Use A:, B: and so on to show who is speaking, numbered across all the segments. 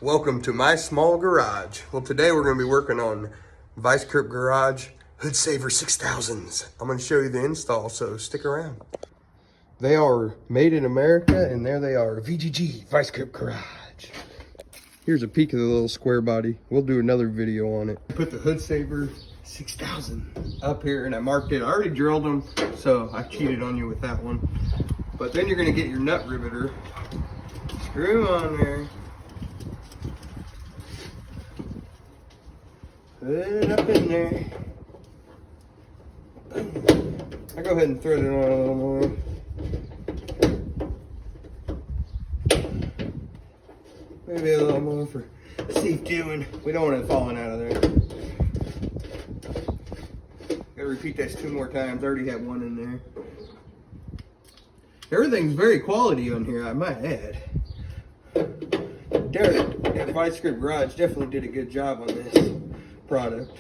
A: Welcome to my small garage. Well, today we're going to be working on Vice Grip Garage Hood Saver 6000s. I'm going to show you the install, so stick around. They are made in America, and there they are, VGG Vice Grip Garage. Here's a peek of the little square body. We'll do another video on it. I put the Hood Saver 6000 up here, and I marked it. I already drilled them, so I cheated on you with that one. But then you're going to get your nut riveter. Screw them on there. Put it up in there. I go ahead and thread it on a little more. Maybe a little more for safety when we don't want it falling out of there. Gotta repeat this 2 more times. I already have one in there. Everything's very quality on here, I might add. That Vice Grip Garage definitely did a good job on this product.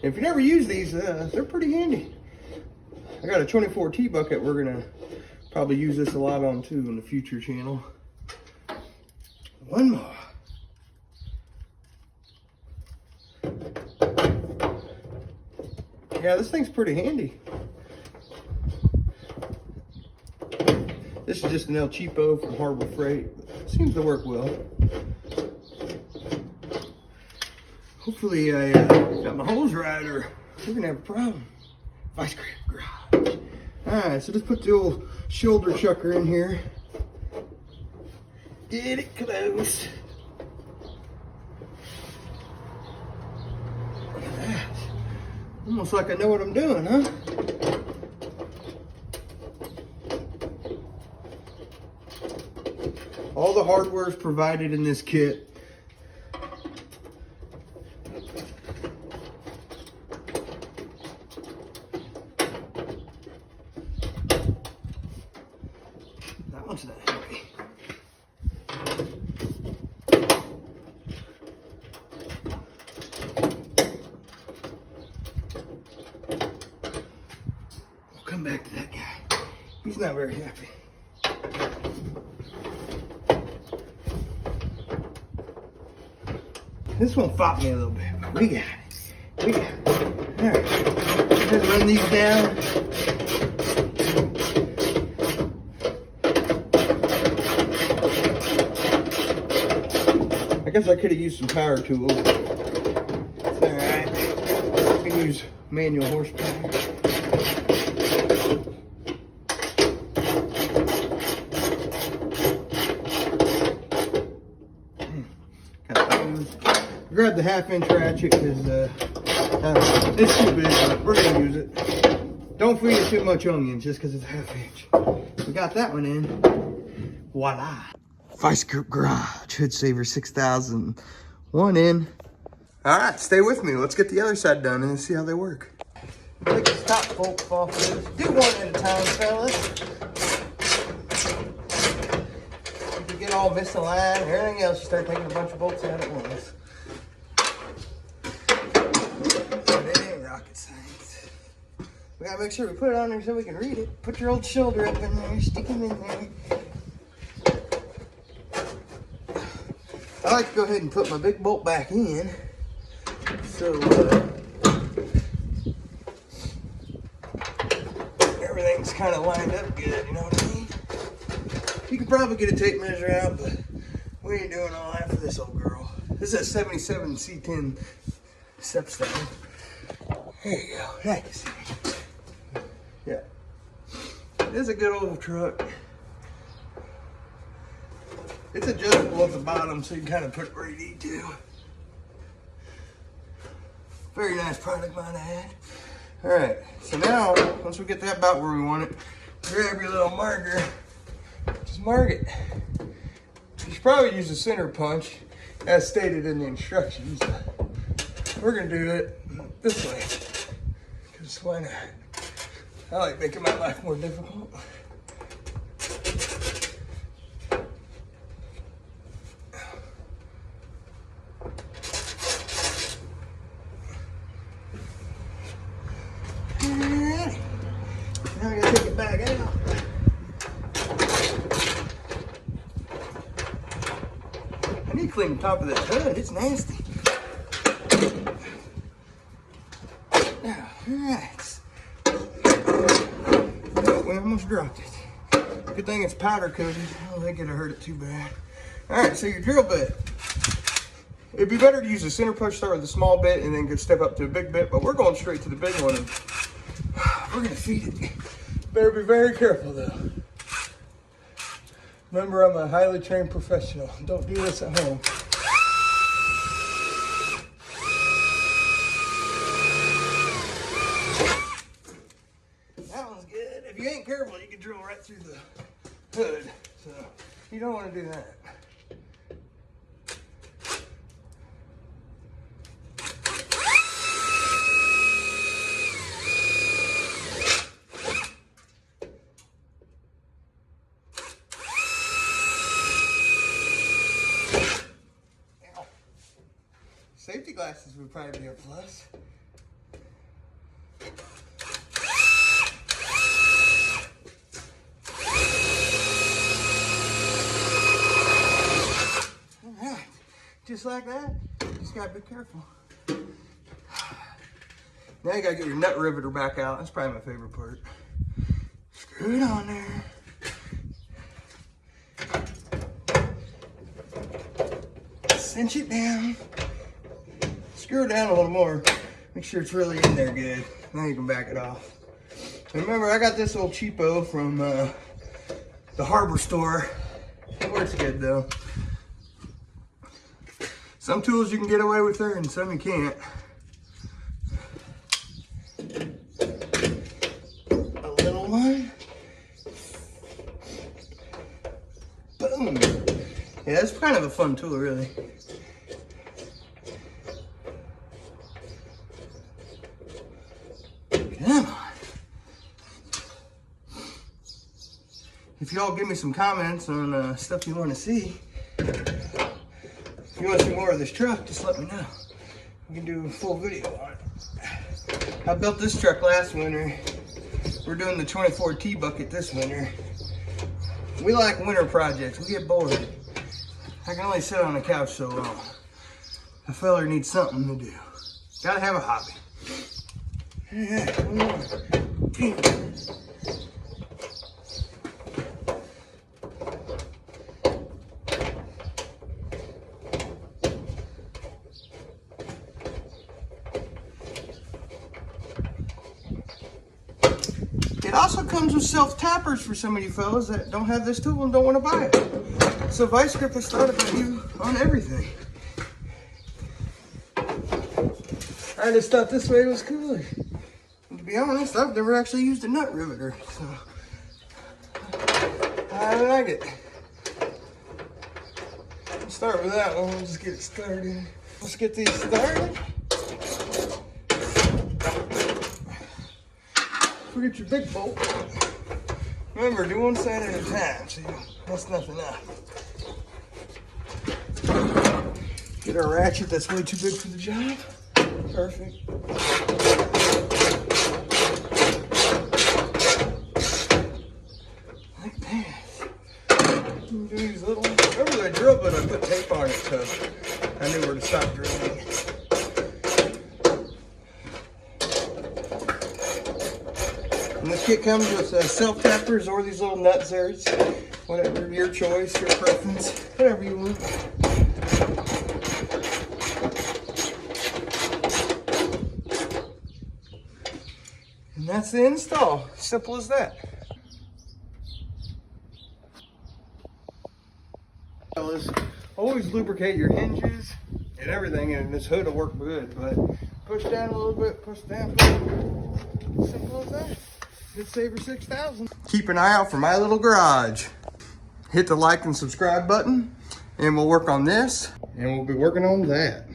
A: If you never use these, they're pretty handy. I got a 24T bucket we're gonna probably use this a lot on too in the future channel. One more. Yeah, this thing's pretty handy. This is just an El Cheapo from Harbor Freight. Seems to work well. Hopefully I got my holes right, or we're gonna have a problem. Vice Grip Garage. Alright, so just put the old shoulder chucker in here. Get it close. Look at that. Almost like I know what I'm doing, huh? All the hardware is provided in this kit. That one's not heavy. We'll come back to that guy. He's not very happy. This one fought me a little bit, but we got it. We got it. All right. Just run these down. I guess I could have used some power tools. It's all right. I can use manual horsepower. Grab the 1/2-inch ratchet because it's too big, but we're gonna use it. Don't feed it too much onions just because it's 1/2 inch. We got that one in. Voila! Vice Grip Garage Hood Saver 6000. One in. All right, stay with me. Let's get the other side done and see how they work. Take the top bolts off of this. Do one at a time, fellas. If you get all misaligned and everything else, you start taking a bunch of bolts out at once. We gotta make sure we put it on there so we can read it. Put your old shoulder up in there, stick him in there. I like to go ahead and put my big bolt back in. So everything's kind of lined up good, you know what I mean? You could probably get a tape measure out, but we ain't doing all that for this old girl. This is a 77 C10 step stand. There you go. Now you see. Yeah, it's a good old truck. It's adjustable at the bottom, so you can kind of put it where you need to. Very nice product, might I add. All right, so now, once we get that about where we want it, grab your little marker, just mark it. You should probably use a center punch, as stated in the instructions. We're gonna do it this way, because why not? I like making my life more difficult. Alright. Now I gotta take it back out. clean the top of that hood. It's nasty. Now, alright. Oh, we almost dropped it. Good thing it's powder coated. I don't think it'll hurt it too bad. Alright, so your drill bit. It'd be better to use the center push, start with the small bit, and then go step up to a big bit, but we're going straight to the big one. And we're gonna feed it. Better be very careful though. Remember, I'm a highly trained professional. Don't do this at home. That one's good. If you ain't careful, you can drill right through the hood. So you don't want to do that. Safety glasses would probably be a plus. All right, just like that. Just gotta be careful. Now you gotta get your nut riveter back out. That's probably my favorite part. Screw it on there. Cinch it down. Screw it down a little more. Make sure it's really in there good. Now you can back it off. And remember, I got this old cheapo from the hardware store. It works good though. Some tools you can get away with there and some you can't. A little one. Boom. Yeah, it's kind of a fun tool, really. Come on. If y'all give me some comments on stuff you want to see, if you want to see more of this truck, just let me know. We can do a full video on it. I built this truck last winter. We're doing the 24T bucket this winter. We like winter projects. We get bored. I can only sit on the couch so long. A feller needs something to do. Gotta have a hobby. Yeah, one more. It also comes with self-tappers for some of you fellas that don't have this tool and don't want to buy it. So Vice Grip has thought about you on everything. I just thought this way was cooler. And to be honest, I've never actually used a nut riveter, so I like it. Let's start with that one. We'll just get it started. Let's get these started. Forget your big bolt. Remember, do one side at a time, so you mess nothing up. Get our ratchet that's way too big for the job. Perfect. Like that. Do these little. Remember the drill bit? I put tape on it so I knew where to stop drilling. And this kit comes with self-tappers or these little nut zers. Whatever, your choice, your preference, whatever you want. And that's the install. Simple as that. Always lubricate your hinges and everything, and this hood will work good. But push down a little bit, push down. Simple as that. Good Saver 6000. Keep an eye out for my little garage. Hit the like and subscribe button, and we'll work on this, and we'll be working on that.